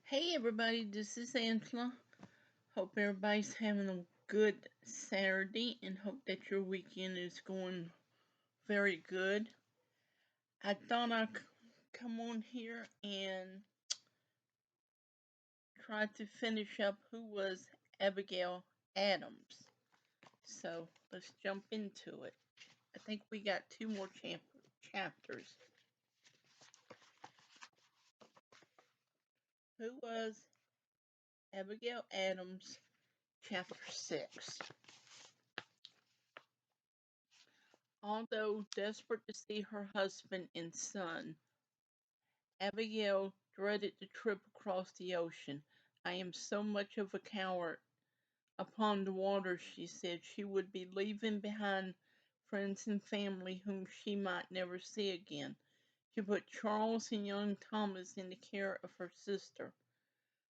Hey everybody, this is Angela. Hope everybody's having a good Saturday and hope that your weekend is going very good. I thought I'd come on here and try to finish up who was Abigail Adams. So let's jump into it. I think we got two more chapters. Who was Abigail Adams, chapter 6? Although desperate to see her husband and son, Abigail dreaded the trip across the ocean. "I am so much of a coward upon the water," she said. She would be leaving behind friends and family whom she might never see again. She put Charles and young Thomas in the care of her sister.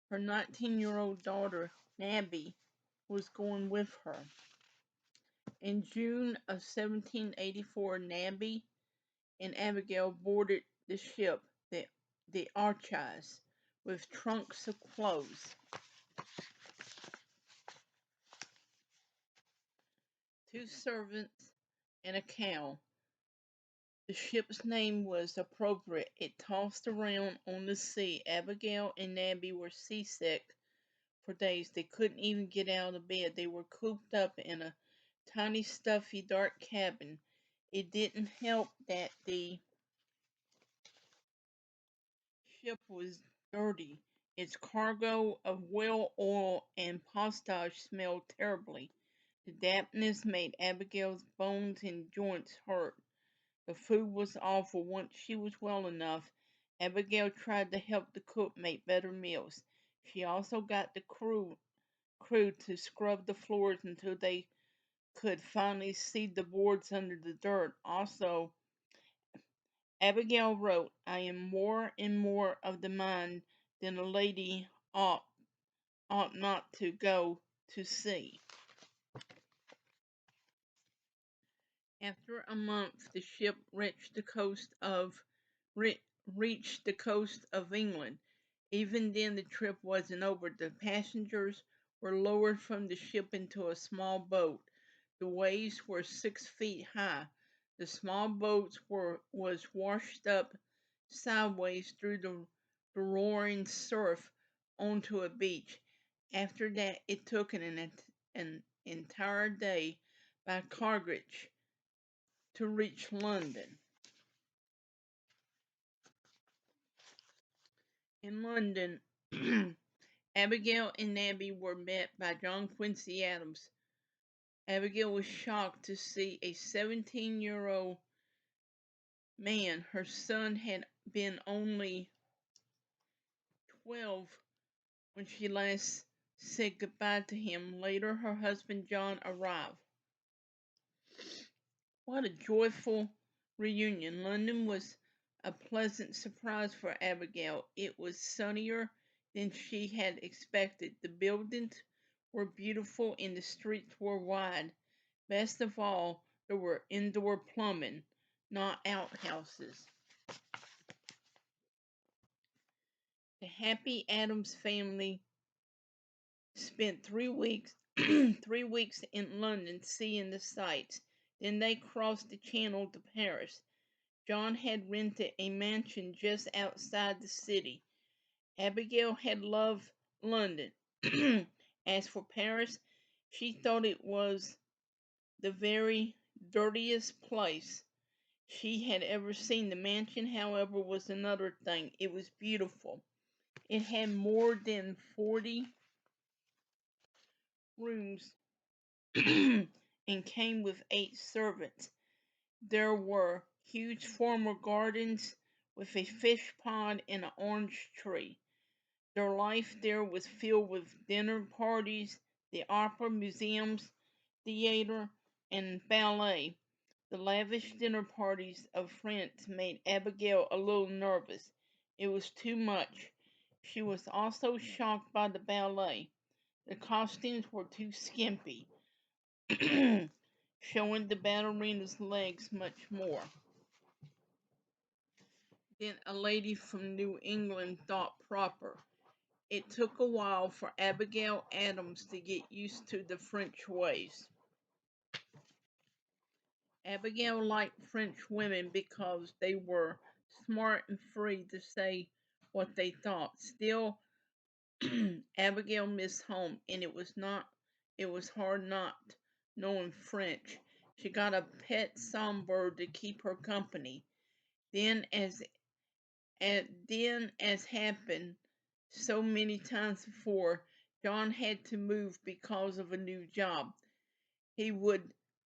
Her 19-year-old daughter, Nabby, was going with her. In June of 1784, Nabby and Abigail boarded the ship, the Archies, with trunks of clothes. Two servants and a cow. The ship's name was appropriate. It tossed around on the sea. Abigail and Nabby were seasick for days. They couldn't even get out of bed. They were cooped up in a tiny, stuffy, dark cabin. It didn't help that the ship was dirty. Its cargo of whale oil and postage smelled terribly. The dampness made Abigail's bones and joints hurt. The food was awful. Once she was well enough, Abigail tried to help the cook make better meals. She also got the crew to scrub the floors until they could finally see the boards under the dirt. Also, Abigail wrote, "I am more and more of the mind that a lady ought not to go to sea." After a month, the ship reached the coast of England. Even then, the trip wasn't over. The passengers were lowered from the ship into a small boat. The waves were 6 feet high. The small boat was washed up sideways through the roaring surf onto a beach. After that, it took an entire day by carriage to reach London. In London, Abigail and Nabby were met by John Quincy Adams. Abigail was shocked to see a 17-year-old man. Her son had been only 12 when she last said goodbye to him. Later, her husband John arrived. What a joyful reunion. London was a pleasant surprise for Abigail. It was sunnier than she had expected. The buildings were beautiful and the streets were wide. Best of all, there were indoor plumbing, not outhouses. The happy Adams family spent 3 weeks 3 weeks in London seeing the sights. Then they crossed the channel to Paris. John had rented a mansion just outside the city. Abigail had loved London. As for Paris, she thought it was the very dirtiest place she had ever seen. The mansion, however, was another thing. It was beautiful. It had more than 40 rooms and came with 8 servants. There were huge formal gardens with a fish pond and an orange tree. Their life there was filled with dinner parties, the opera, museums, theater, and ballet. The lavish dinner parties of France made Abigail a little nervous. It was too much. She was also shocked by the ballet. The costumes were too skimpy, showing the ballerina's legs much more than a lady from New England thought proper. It took a while for Abigail Adams to get used to the French ways. Abigail liked French women because they were smart and free to say what they thought. Still, Abigail missed home, and it was hard not knowing French. She got a pet songbird to keep her company. Then as happened so many times before, John had to move because of a new job. He would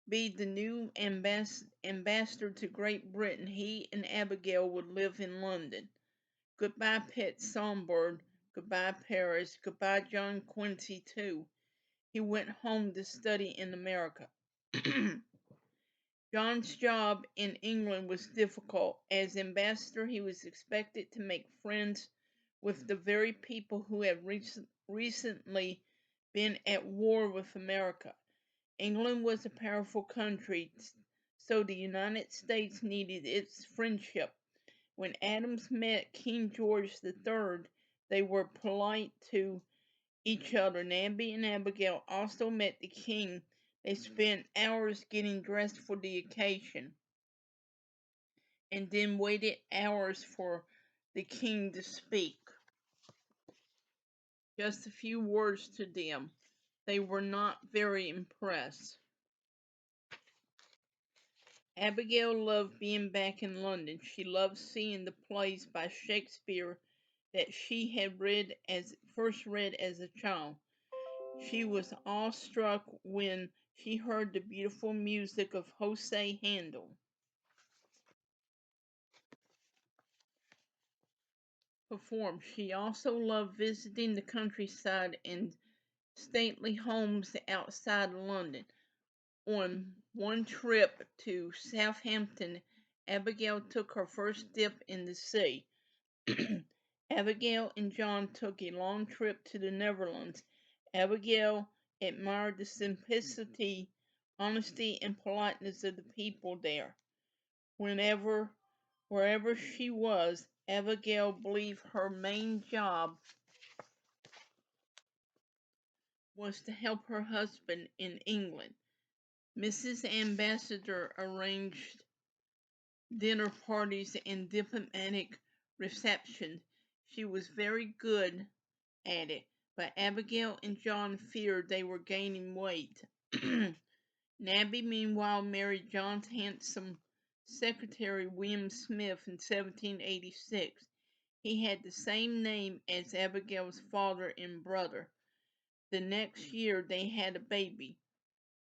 be the new ambassador to Great Britain. He and Abigail would live in London. Goodbye, pet songbird. Goodbye, Paris. Goodbye, John Quincy, too. He went home to study in America. John's job in England was difficult. As ambassador, he was expected to make friends with the very people who had recently been at war with America. England was a powerful country, so the United States needed its friendship. When Adams met King George III, they were polite to each other. Namby and Abigail also met the king. They spent hours getting dressed for the occasion and then waited hours for the king to speak. Just a few words to them. They were not very impressed. Abigail loved being back in London. She loved seeing the plays by Shakespeare that she had first read as a child. She was awestruck when she heard the beautiful music of Jose Handel performed. She also loved visiting the countryside and stately homes outside London. On one trip to Southampton, Abigail took her first dip in the sea. Abigail and John took a long trip to the Netherlands. Abigail admired the simplicity, honesty, and politeness of the people there. Wherever she was, Abigail believed her main job was to help her husband in England. Mrs. Ambassador arranged dinner parties and diplomatic receptions. She was very good at it, but Abigail and John feared they were gaining weight. Nabby, meanwhile, married John's handsome secretary, William Smith, in 1786. He had the same name as Abigail's father and brother. The next year, they had a baby,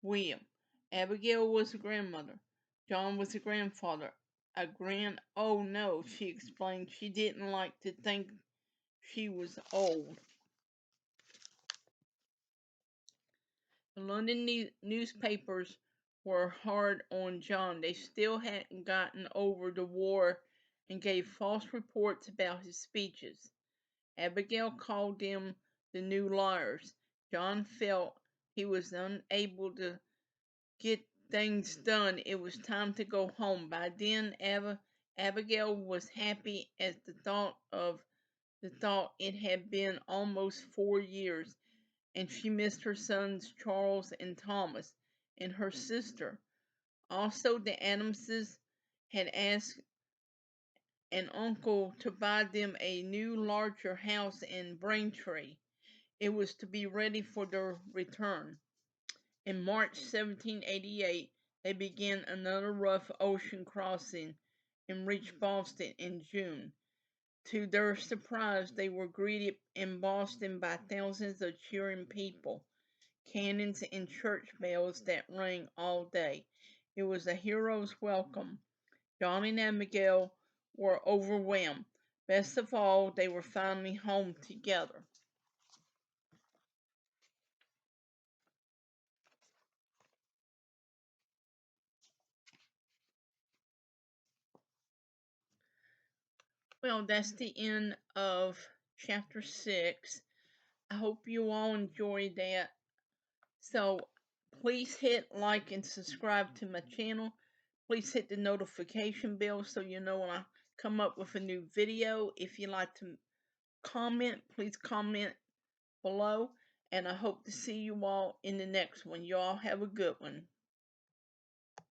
William. Abigail was a grandmother. John was a grandfather. Oh no, she explained. She didn't like to think she was old. The London newspapers were hard on John. They still hadn't gotten over the war and gave false reports about his speeches. Abigail called them the new liars. John felt he was unable to get things done. It was time to go home. By then, Abigail was happy at the thought it had been almost 4 years, and she missed her sons Charles and Thomas, and her sister. Also, the Adamses had asked an uncle to buy them a new, larger house in Braintree. It was to be ready for their return. In March 1788, they began another rough ocean crossing and reached Boston in June. To their surprise, they were greeted in Boston by thousands of cheering people, cannons and church bells that rang all day. It was a hero's welcome. John and Abigail were overwhelmed. Best of all, they were finally home together. Well, that's the end of chapter 6. I hope you all enjoyed that. So please hit like and subscribe to my channel. Please hit the notification bell so you know when I come up with a new video. If you like to comment, please comment below. And I hope to see you all in the next one. You all have a good one.